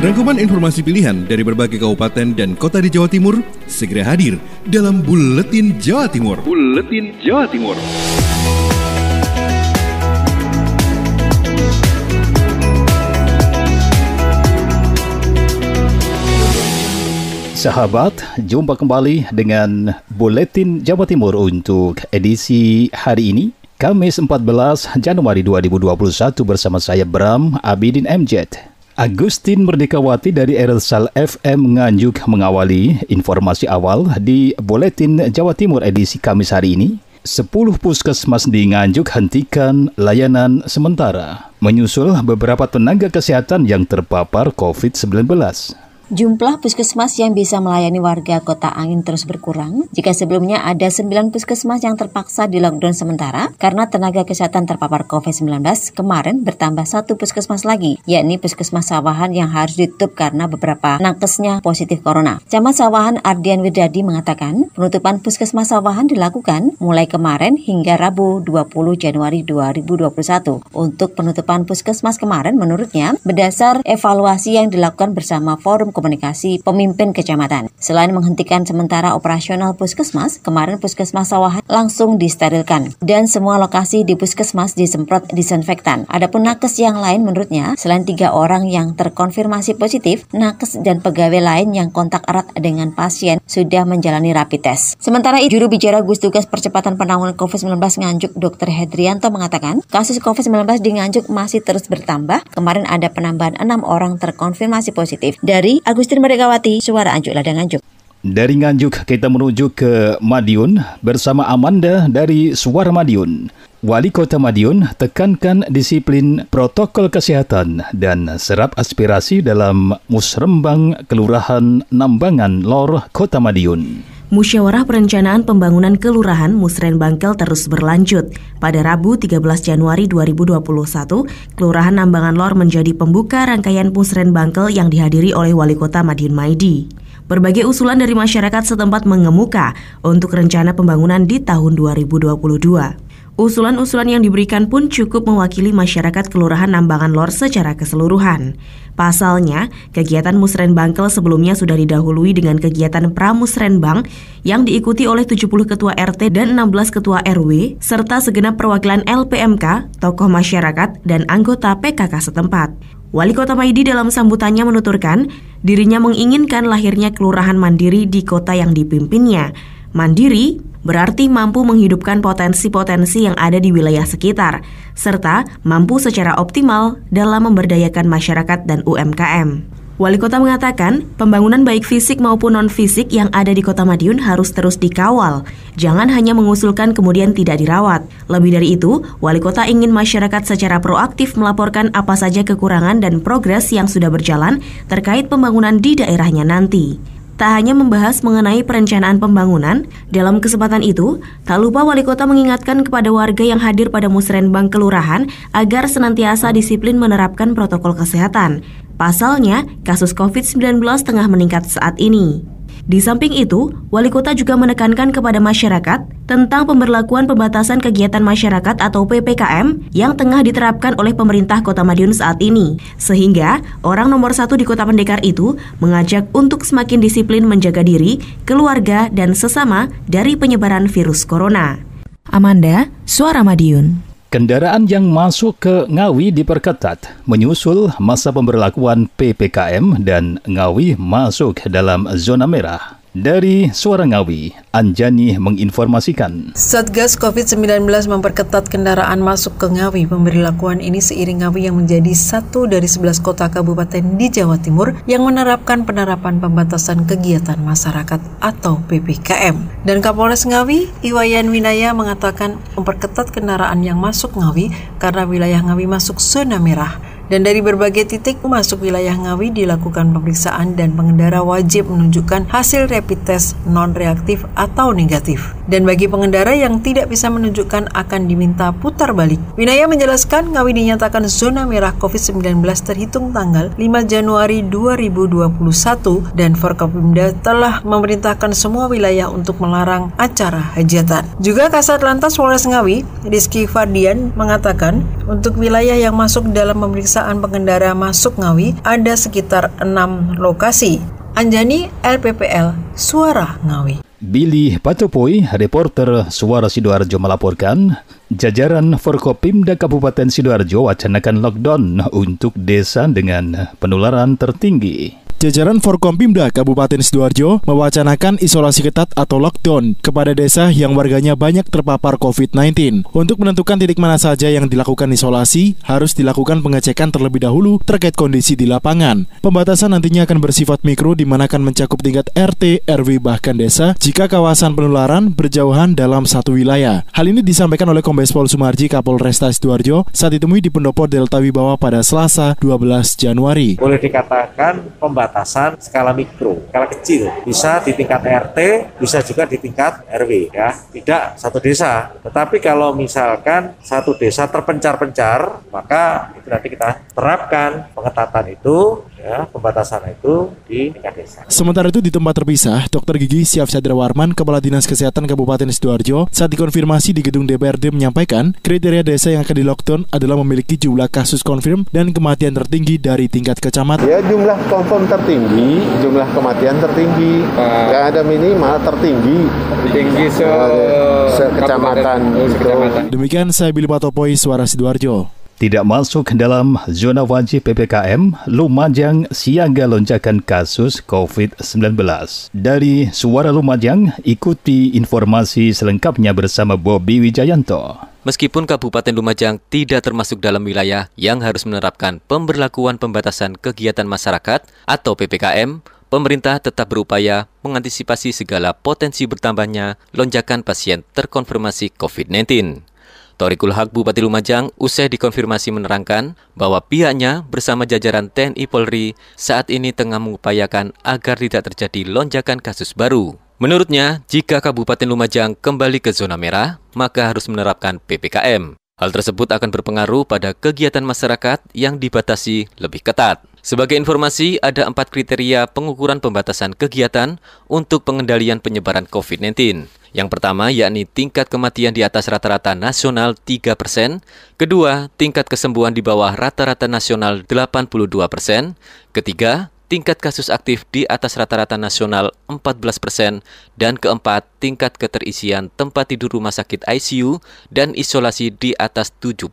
Rangkuman informasi pilihan dari berbagai kabupaten dan kota di Jawa Timur segera hadir dalam Buletin Jawa Timur. Buletin Jawa Timur. Sahabat, jumpa kembali dengan Buletin Jawa Timur untuk edisi hari ini, Kamis 14 Januari 2021 bersama saya Bram Abidin MJ. Agustin Merdekawati dari Ersal FM Nganjuk mengawali informasi awal di Buletin Jawa Timur edisi Kamis hari ini. 10 puskesmas di Nganjuk hentikan layanan sementara, menyusul beberapa tenaga kesehatan yang terpapar COVID-19. Jumlah puskesmas yang bisa melayani warga Kota Angin terus berkurang. Jika sebelumnya ada 9 puskesmas yang terpaksa di lockdown sementara karena tenaga kesehatan terpapar COVID-19, kemarin bertambah 1 puskesmas lagi, yakni Puskesmas Sawahan yang harus ditutup karena beberapa nakesnya positif corona. Camat Sawahan Ardian Widadi mengatakan, penutupan Puskesmas Sawahan dilakukan mulai kemarin hingga Rabu 20 Januari 2021. Untuk penutupan puskesmas kemarin menurutnya, berdasar evaluasi yang dilakukan bersama Forum Komunikasi Pemimpin Kecamatan. Selain menghentikan sementara operasional puskesmas, kemarin Puskesmas Sawahan langsung disterilkan dan semua lokasi di puskesmas disemprot disinfektan. Adapun nakes yang lain menurutnya, selain 3 orang yang terkonfirmasi positif, nakes dan pegawai lain yang kontak erat dengan pasien sudah menjalani rapid test. Sementara itu, juru bicara Gugus Tugas Percepatan Penanganan COVID-19 Nganjuk, Dr. Hedrianto mengatakan, kasus COVID-19 di Nganjuk masih terus bertambah. Kemarin ada penambahan 6 orang terkonfirmasi positif. Dari Agustin Merdekawati, Suara Nganjuk, Ladang Nganjuk. Dari Nganjuk kita menuju ke Madiun bersama Amanda dari Suara Madiun. Wali Kota Madiun tekankan disiplin protokol kesehatan dan serap aspirasi dalam Musrembang Kelurahan Nambangan Lor Kota Madiun. Musyawarah Perencanaan Pembangunan Kelurahan Musren Bangkel terus berlanjut. Pada Rabu 13 Januari 2021, Kelurahan Nambangan Lor menjadi pembuka rangkaian Musren Bangkel yang dihadiri oleh Wali Kota Madiun Maidi. Berbagai usulan dari masyarakat setempat mengemuka untuk rencana pembangunan di tahun 2022. Usulan-usulan yang diberikan pun cukup mewakili masyarakat Kelurahan Nambangan Lor secara keseluruhan. Pasalnya, kegiatan Musren Bangkel sebelumnya sudah didahului dengan kegiatan Pramusrenbang yang diikuti oleh 70 ketua RT dan 16 ketua RW, serta segenap perwakilan LPMK, tokoh masyarakat, dan anggota PKK setempat. Wali Kota Maidi dalam sambutannya menuturkan, dirinya menginginkan lahirnya kelurahan mandiri di kota yang dipimpinnya. Mandiri berarti mampu menghidupkan potensi-potensi yang ada di wilayah sekitar, serta mampu secara optimal dalam memberdayakan masyarakat dan UMKM. Wali Kota mengatakan, pembangunan baik fisik maupun non-fisik yang ada di Kota Madiun harus terus dikawal. Jangan hanya mengusulkan kemudian tidak dirawat. Lebih dari itu, Wali Kota ingin masyarakat secara proaktif melaporkan apa saja kekurangan dan progres yang sudah berjalan terkait pembangunan di daerahnya nanti. Tak hanya membahas mengenai perencanaan pembangunan, dalam kesempatan itu, tak lupa Wali Kota mengingatkan kepada warga yang hadir pada Musrenbang Kelurahan agar senantiasa disiplin menerapkan protokol kesehatan. Pasalnya, kasus COVID-19 tengah meningkat saat ini. Di samping itu, Wali Kota juga menekankan kepada masyarakat tentang pemberlakuan pembatasan kegiatan masyarakat atau PPKM yang tengah diterapkan oleh pemerintah Kota Madiun saat ini. Sehingga, orang nomor 1 di Kota Pendekar itu mengajak untuk semakin disiplin menjaga diri, keluarga, dan sesama dari penyebaran virus corona. Amanda, Suara Madiun. Kendaraan yang masuk ke Ngawi diperketat menyusul masa pemberlakuan PPKM dan Ngawi masuk dalam zona merah. Dari Suara Ngawi, Anjani menginformasikan. Satgas COVID-19 memperketat kendaraan masuk ke Ngawi. Pemberlakuan ini seiring Ngawi yang menjadi satu dari 11 kota kabupaten di Jawa Timur yang menerapkan penerapan pembatasan kegiatan masyarakat atau PPKM. Dan Kapolres Ngawi, Iwayan Winaya mengatakan memperketat kendaraan yang masuk Ngawi karena wilayah Ngawi masuk zona merah. Dan dari berbagai titik masuk wilayah Ngawi dilakukan pemeriksaan dan pengendara wajib menunjukkan hasil rapid test non-reaktif atau negatif. Dan bagi pengendara yang tidak bisa menunjukkan akan diminta putar balik. Winaya menjelaskan Ngawi dinyatakan zona merah COVID-19 terhitung tanggal 5 Januari 2021 dan Forkopimda telah memerintahkan semua wilayah untuk melarang acara hajatan. Juga Kasat Lantas Polres Ngawi, Rizky Fardian mengatakan untuk wilayah yang masuk dalam pemeriksaan pemeriksaan pengendara masuk Ngawi ada sekitar 6 lokasi. Anjani, LPPL, Suara Ngawi. Billy Patopoy, reporter Suara Sidoarjo melaporkan, jajaran Forkopimda Kabupaten Sidoarjo wacanakan lockdown untuk desa dengan penularan tertinggi. Jajaran Forkompimda Kabupaten Sidoarjo mewacanakan isolasi ketat atau lockdown kepada desa yang warganya banyak terpapar COVID-19. Untuk menentukan titik mana saja yang dilakukan isolasi, harus dilakukan pengecekan terlebih dahulu terkait kondisi di lapangan. Pembatasan nantinya akan bersifat mikro di mana akan mencakup tingkat RT, RW bahkan desa jika kawasan penularan berjauhan dalam satu wilayah. Hal ini disampaikan oleh Kombes Pol Sumarji Kapolresta Sidoarjo saat ditemui di Pendopo Delta Wibawa pada Selasa 12 Januari. Boleh dikatakan pembatasan skala mikro, skala kecil, bisa di tingkat RT, bisa juga di tingkat RW, ya, tidak satu desa. Tetapi kalau misalkan satu desa terpencar-pencar, maka itu nanti kita terapkan pengetatan itu, ya, pembatasan itu di tingkat desa. Sementara itu di tempat terpisah, Dr. Gigi Syaf Sadra Warman, Kepala Dinas Kesehatan Kabupaten Sidoarjo, saat dikonfirmasi di gedung DPRD menyampaikan kriteria desa yang akan di-lockdown adalah memiliki jumlah kasus konfirm dan kematian tertinggi dari tingkat kecamatan. Ya, jumlah konfirm tertinggi, jumlah kematian tertinggi, yang ada minimal tertinggi sekecamatan. Demikian saya Billy Patopoy, Suara Sidoarjo. Tidak masuk dalam zona wajib PPKM, Lumajang siaga lonjakan kasus COVID-19. Dari Suara Lumajang, ikuti informasi selengkapnya bersama Bobby Wijayanto. Meskipun Kabupaten Lumajang tidak termasuk dalam wilayah yang harus menerapkan pemberlakuan pembatasan kegiatan masyarakat atau PPKM, pemerintah tetap berupaya mengantisipasi segala potensi bertambahnya lonjakan pasien terkonfirmasi COVID-19. Thoriqul Haq Bupati Lumajang usai dikonfirmasi menerangkan bahwa pihaknya bersama jajaran TNI Polri saat ini tengah mengupayakan agar tidak terjadi lonjakan kasus baru. Menurutnya, jika Kabupaten Lumajang kembali ke zona merah, maka harus menerapkan PPKM. Hal tersebut akan berpengaruh pada kegiatan masyarakat yang dibatasi lebih ketat. Sebagai informasi, ada 4 kriteria pengukuran pembatasan kegiatan untuk pengendalian penyebaran COVID-19. Yang pertama yakni tingkat kematian di atas rata-rata nasional 3%, kedua tingkat kesembuhan di bawah rata-rata nasional 82%, ketiga tingkat kasus aktif di atas rata-rata nasional 14%, dan keempat tingkat keterisian tempat tidur rumah sakit ICU dan isolasi di atas 70%.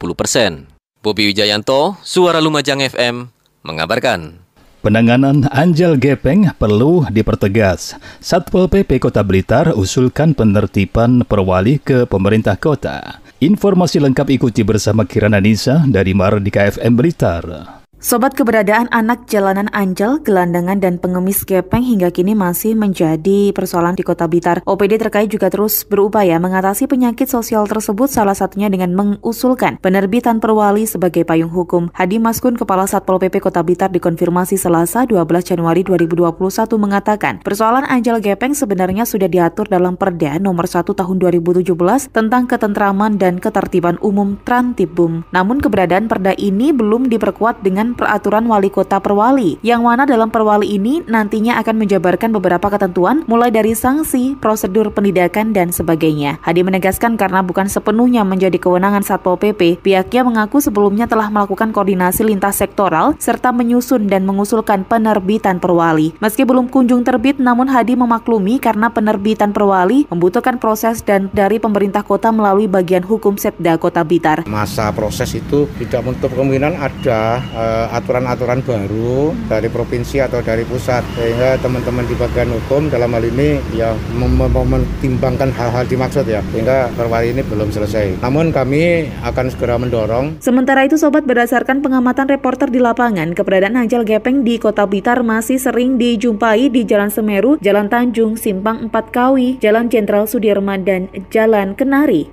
Bobby Wijayanto, Suara Lumajang FM, mengabarkan. Penanganan anjal gepeng perlu dipertegas. Satpol PP Kota Blitar usulkan penertiban perwali ke pemerintah kota. Informasi lengkap ikuti bersama Kirana Nisa dari Mardika FM Blitar. Sobat, keberadaan anak jalanan anjal, gelandangan, dan pengemis gepeng hingga kini masih menjadi persoalan di Kota Blitar. OPD terkait juga terus berupaya mengatasi penyakit sosial tersebut, salah satunya dengan mengusulkan penerbitan perwali sebagai payung hukum. Hadi Maskun, Kepala Satpol PP Kota Blitar, dikonfirmasi Selasa 12 Januari 2021 mengatakan, persoalan anjal gepeng sebenarnya sudah diatur dalam Perda Nomor 1 Tahun 2017 tentang ketentraman dan ketertiban umum Trantibum. Namun keberadaan Perda ini belum diperkuat dengan peraturan wali kota perwali, yang mana dalam perwali ini nantinya akan menjabarkan beberapa ketentuan mulai dari sanksi, prosedur penindakan, dan sebagainya. Hadi menegaskan karena bukan sepenuhnya menjadi kewenangan Satpol PP, pihaknya mengaku sebelumnya telah melakukan koordinasi lintas sektoral serta menyusun dan mengusulkan penerbitan perwali. Meski belum kunjung terbit, namun Hadi memaklumi karena penerbitan perwali membutuhkan proses dan dari pemerintah kota melalui bagian hukum Setda Kota Blitar. Masa proses itu tidak menutup kemungkinan ada aturan-aturan baru dari provinsi atau dari pusat, sehingga teman-teman di bagian hukum dalam hal ini ya mempertimbangkan hal-hal dimaksud ya, sehingga perwali ini belum selesai. Namun kami akan segera mendorong. Sementara itu, sobat, berdasarkan pengamatan reporter di lapangan, keberadaan anjal gepeng di Kota Blitar masih sering dijumpai di Jalan Semeru, Jalan Tanjung, Simpang 4 Kawi, Jalan Jenderal Sudirman, dan Jalan Kenari,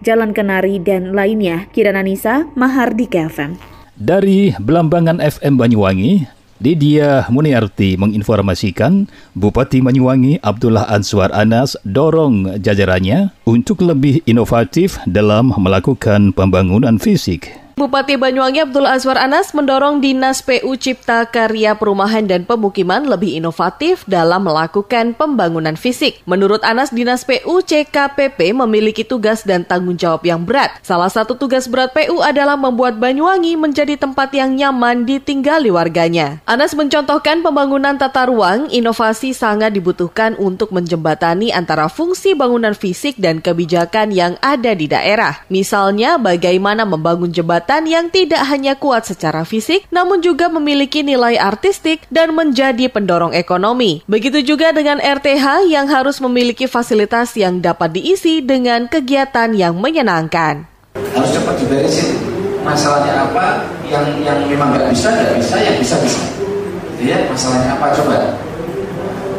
dan lainnya. Kirana Nisa, Mahardika FM. Dari Belambangan FM Banyuwangi, Didia Muniarti menginformasikan Bupati Banyuwangi Abdullah Answar Anas dorong jajarannya untuk lebih inovatif dalam melakukan pembangunan fisik. Bupati Banyuwangi Abdul Azwar Anas mendorong Dinas PU Cipta Karya Perumahan dan Pemukiman lebih inovatif dalam melakukan pembangunan fisik. Menurut Anas, Dinas PU CKPP memiliki tugas dan tanggung jawab yang berat. Salah satu tugas berat PU adalah membuat Banyuwangi menjadi tempat yang nyaman ditinggali warganya. Anas mencontohkan pembangunan tata ruang, inovasi sangat dibutuhkan untuk menjembatani antara fungsi bangunan fisik dan kebijakan yang ada di daerah. Misalnya, bagaimana membangun jembatan yang tidak hanya kuat secara fisik, namun juga memiliki nilai artistik dan menjadi pendorong ekonomi. Begitu juga dengan RTH yang harus memiliki fasilitas yang dapat diisi dengan kegiatan yang menyenangkan. Harus cepat diberesin. Masalahnya apa? Yang memang nggak bisa, yang bisa. Gitu ya, masalahnya apa? Coba.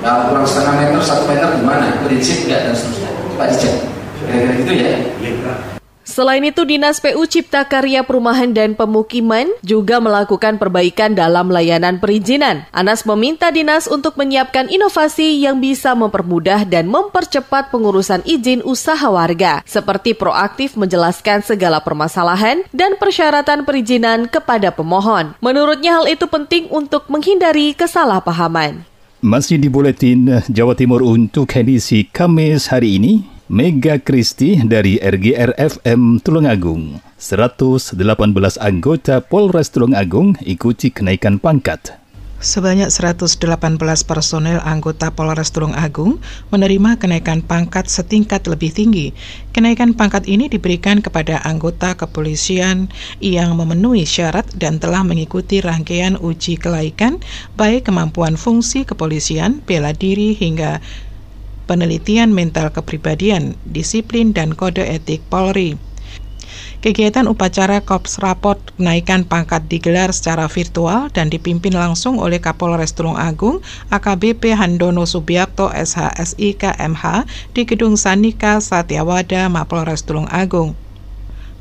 Kalau kurang setengah meter, 1 meter gimana? Prinsip nggak dan seterusnya. Coba dicek. Kira-kira gitu ya. Selain itu, Dinas PU Cipta Karya Perumahan dan Pemukiman juga melakukan perbaikan dalam layanan perizinan. Anas meminta dinas untuk menyiapkan inovasi yang bisa mempermudah dan mempercepat pengurusan izin usaha warga, seperti proaktif menjelaskan segala permasalahan dan persyaratan perizinan kepada pemohon. Menurutnya hal itu penting untuk menghindari kesalahpahaman. Masih di Buletin Jawa Timur untuk edisi Kamis hari ini, Mega Kristi dari RGR-FM Tulungagung. 118 anggota Polres Tulungagung ikuti kenaikan pangkat. Sebanyak 118 personel anggota Polres Tulungagung menerima kenaikan pangkat setingkat lebih tinggi. Kenaikan pangkat ini diberikan kepada anggota kepolisian yang memenuhi syarat dan telah mengikuti rangkaian uji kelaikan, baik kemampuan fungsi kepolisian, bela diri, hingga penelitian mental kepribadian, disiplin, dan kode etik Polri. Kegiatan upacara Korps Rapot kenaikan pangkat digelar secara virtual dan dipimpin langsung oleh Kapolres Tulungagung AKBP Handono Subiakto SHSI KMH di Gedung Sanika Satyawada Mapolres Tulungagung.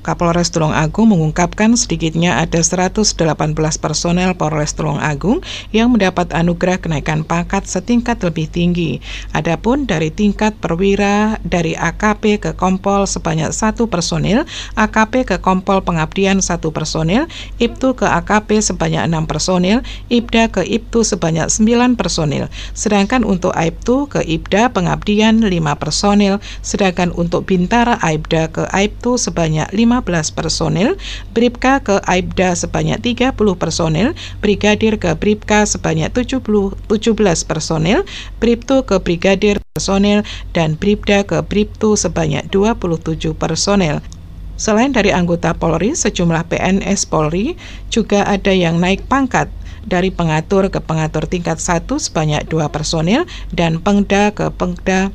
Kapolres Tulungagung mengungkapkan sedikitnya ada 118 personel Polres Tulungagung yang mendapat anugerah kenaikan pangkat setingkat lebih tinggi. Adapun dari tingkat perwira dari AKP ke Kompol sebanyak 1 personel, AKP ke Kompol Pengabdian 1 personel, IPTU ke AKP sebanyak 6 personel, IPDA ke IPTU sebanyak 9 personel. Sedangkan untuk AIPTU ke IPDA Pengabdian 5 personel, sedangkan untuk Bintara AIPDA ke AIPTU sebanyak 15 personel, Bribka ke AIPDA sebanyak 30 personel, Brigadir ke Bribka sebanyak 17 personel, Bribtu ke Brigadir personel, dan Bribda ke Bribtu sebanyak 27 personel. Selain dari anggota Polri, sejumlah PNS Polri juga ada yang naik pangkat. Dari pengatur ke pengatur tingkat 1 sebanyak 2 personel, dan Pengda ke Pengda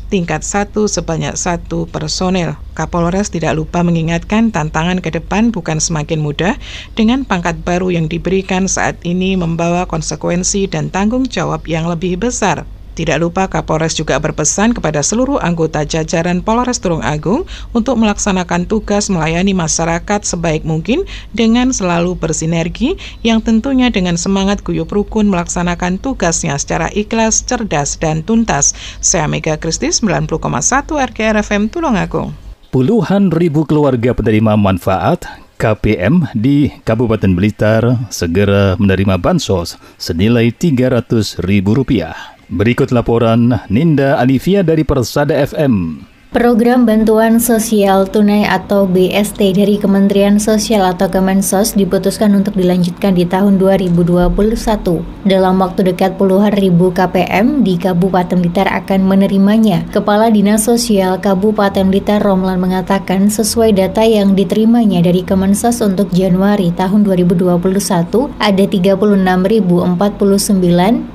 tingkat 1 sebanyak 1 personel. Kapolres tidak lupa mengingatkan tantangan ke depan bukan semakin mudah, dengan pangkat baru yang diberikan saat ini membawa konsekuensi dan tanggung jawab yang lebih besar. Tidak lupa Kapolres juga berpesan kepada seluruh anggota jajaran Polres Tulungagung untuk melaksanakan tugas melayani masyarakat sebaik mungkin dengan selalu bersinergi, yang tentunya dengan semangat guyup rukun melaksanakan tugasnya secara ikhlas, cerdas, dan tuntas. Saya Mega Kristi, 90,1 RGR-FM Tulungagung. Puluhan ribu keluarga penerima manfaat KPM di Kabupaten Blitar segera menerima bansos senilai Rp300.000. Berikut laporan Ninda Alivia dari Persada FM. Program Bantuan Sosial Tunai atau BST dari Kementerian Sosial atau Kemensos diputuskan untuk dilanjutkan di tahun 2021. Dalam waktu dekat puluhan ribu KPM di Kabupaten Blitar akan menerimanya. Kepala Dinas Sosial Kabupaten Blitar Romlan mengatakan sesuai data yang diterimanya dari Kemensos untuk Januari tahun 2021 ada 36.049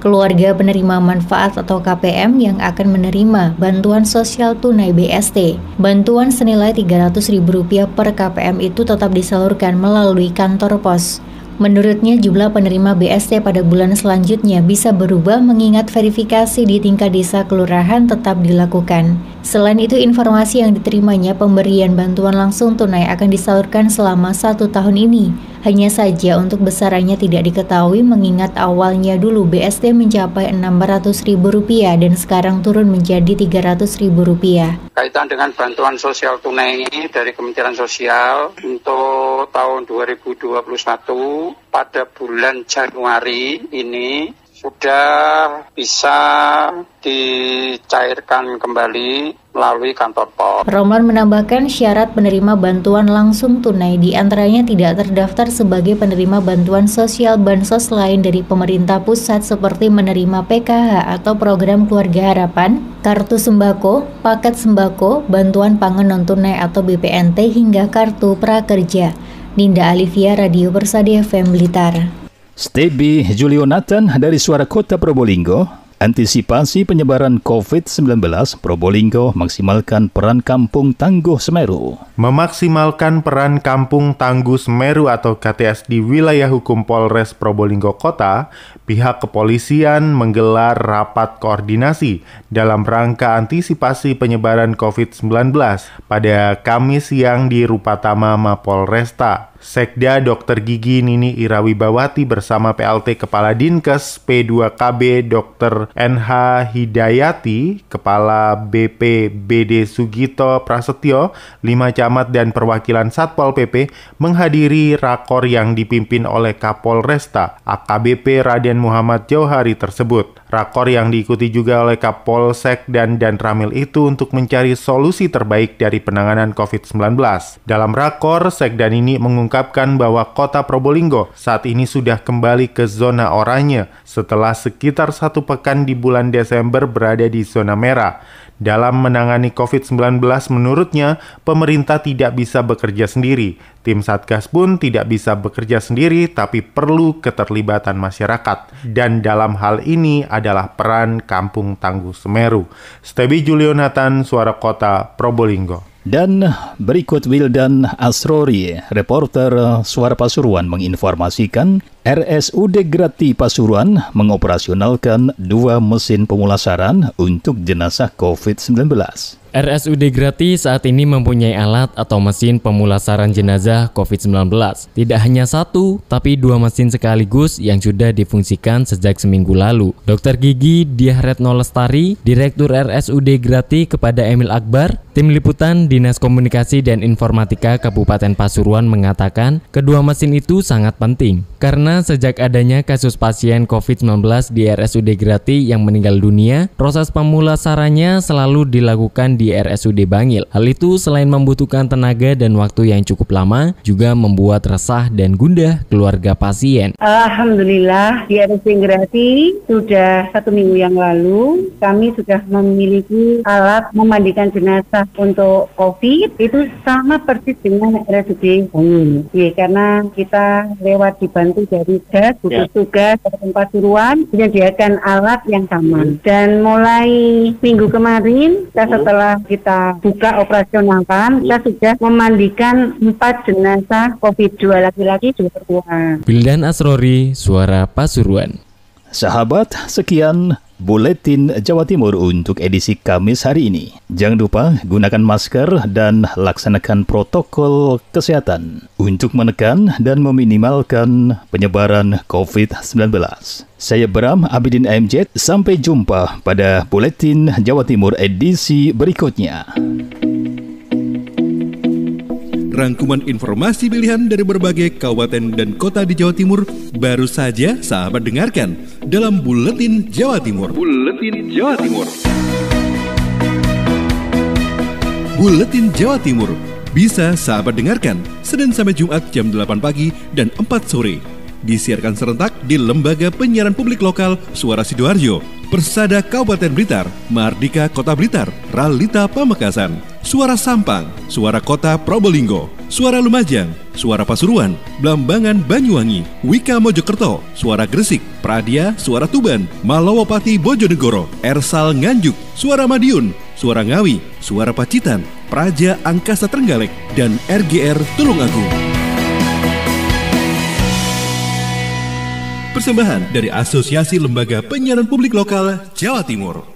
keluarga penerima manfaat atau KPM yang akan menerima bantuan sosial tunai BST. Bantuan senilai Rp300.000 per KPM itu tetap disalurkan melalui kantor pos. Menurutnya jumlah penerima BST pada bulan selanjutnya bisa berubah mengingat verifikasi di tingkat desa kelurahan tetap dilakukan. Selain itu, informasi yang diterimanya pemberian bantuan langsung tunai akan disalurkan selama 1 tahun ini. Hanya saja untuk besarannya tidak diketahui mengingat awalnya dulu BST mencapai Rp600.000 dan sekarang turun menjadi Rp300.000. Kaitan dengan bantuan sosial tunai dari Kementerian Sosial untuk tahun 2021 pada bulan Januari ini sudah bisa dicairkan kembali melalui kantor pos. Romlan menambahkan syarat penerima bantuan langsung tunai diantaranya tidak terdaftar sebagai penerima bantuan sosial bansos lain dari pemerintah pusat seperti menerima PKH atau program Keluarga Harapan, kartu sembako, paket sembako, bantuan pangan non-tunai atau BPNT hingga kartu prakerja. Ninda Alivia, Radio Persada FM Blitar. Stebi Julionathan dari Suara Kota Probolinggo, antisipasi penyebaran COVID-19, Probolinggo maksimalkan peran Kampung Tangguh Semeru. Memaksimalkan peran Kampung Tangguh Semeru atau KTS di wilayah hukum Polres Probolinggo Kota, pihak kepolisian menggelar rapat koordinasi dalam rangka antisipasi penyebaran COVID-19 pada Kamis siang di Rupatama Mapolresta. Sekda Dr. Gigi Nini Irawibawati bersama PLT Kepala Dinkes P2KB Dr. NH Hidayati, Kepala BPBD Sugito Prasetyo, 5 camat dan perwakilan Satpol PP menghadiri rakor yang dipimpin oleh Kapolresta AKBP Raden Muhammad Jauhari tersebut. Rakor yang diikuti juga oleh Kapolsek dan Ramil itu untuk mencari solusi terbaik dari penanganan COVID-19. Dalam rakor, Sekdan ini mengungkapkan bahwa kota Probolinggo saat ini sudah kembali ke zona oranye setelah sekitar 1 pekan di bulan Desember berada di zona merah. Dalam menangani COVID-19, menurutnya, pemerintah tidak bisa bekerja sendiri. Tim Satgas pun tidak bisa bekerja sendiri, tapi perlu keterlibatan masyarakat. Dan dalam hal ini adalah peran Kampung Tangguh Semeru. Stebi Julionathan, Suara Kota Probolinggo. Dan berikut Wildan Asrori, reporter Suara Pasuruan menginformasikan RSUD Grati Pasuruan mengoperasionalkan 2 mesin pemulasaran untuk jenazah COVID-19. RSUD Grati saat ini mempunyai alat atau mesin pemulasaran jenazah COVID-19. Tidak hanya 1, tapi 2 mesin sekaligus yang sudah difungsikan sejak seminggu lalu. Dr. Gigi Diahretno Lestari, Direktur RSUD Grati kepada Emil Akbar, Tim Liputan Dinas Komunikasi dan Informatika Kabupaten Pasuruan mengatakan kedua mesin itu sangat penting karena sejak adanya kasus pasien COVID-19 di RSUD Grati yang meninggal dunia, proses pemulasarannya selalu dilakukan di RSUD Bangil. Hal itu selain membutuhkan tenaga dan waktu yang cukup lama, juga membuat resah dan gundah keluarga pasien. Alhamdulillah di RSUD Grati sudah 1 minggu yang lalu kami sudah memiliki alat memandikan jenazah untuk COVID. Itu sama persis dengan RSUD Bangil. Ya, karena kita lewat dibantu dari DAS, gugus tugas Kabupaten Pasuruan menyediakan alat yang sama. Dan mulai minggu kemarin, setelah kita buka operasionalkan, kita sudah memandikan 4 jenazah COVID, 2 laki-laki, 2 perempuan. Wildan Asrori, Suara Pasuruan. Sahabat, sekian Buletin Jawa Timur untuk edisi Kamis hari ini. Jangan lupa gunakan masker dan laksanakan protokol kesehatan untuk menekan dan meminimalkan penyebaran COVID-19. Saya Bram Abidin MJ, sampai jumpa pada Buletin Jawa Timur edisi berikutnya. Rangkuman informasi pilihan dari berbagai kabupaten dan kota di Jawa Timur baru saja sahabat dengarkan dalam Buletin Jawa Timur. Buletin Jawa Timur. Buletin Jawa Timur bisa sahabat dengarkan Senin sampai Jumat jam 8 pagi dan 4 sore. Disiarkan serentak di Lembaga Penyiaran Publik Lokal Suara Sidoarjo, Persada Kabupaten Blitar, Mardika Kota Blitar, Ralita Pamekasan, Suara Sampang, Suara Kota Probolinggo, Suara Lumajang, Suara Pasuruan, Blambangan Banyuwangi, Wika Mojokerto, Suara Gresik, Pradia, Suara Tuban, Malawapati Bojonegoro, Ersal Nganjuk, Suara Madiun, Suara Ngawi, Suara Pacitan, Praja Angkasa Trenggalek, dan RGR Tulungagung. Persembahan dari Asosiasi Lembaga Penyiaran Publik Lokal Jawa Timur.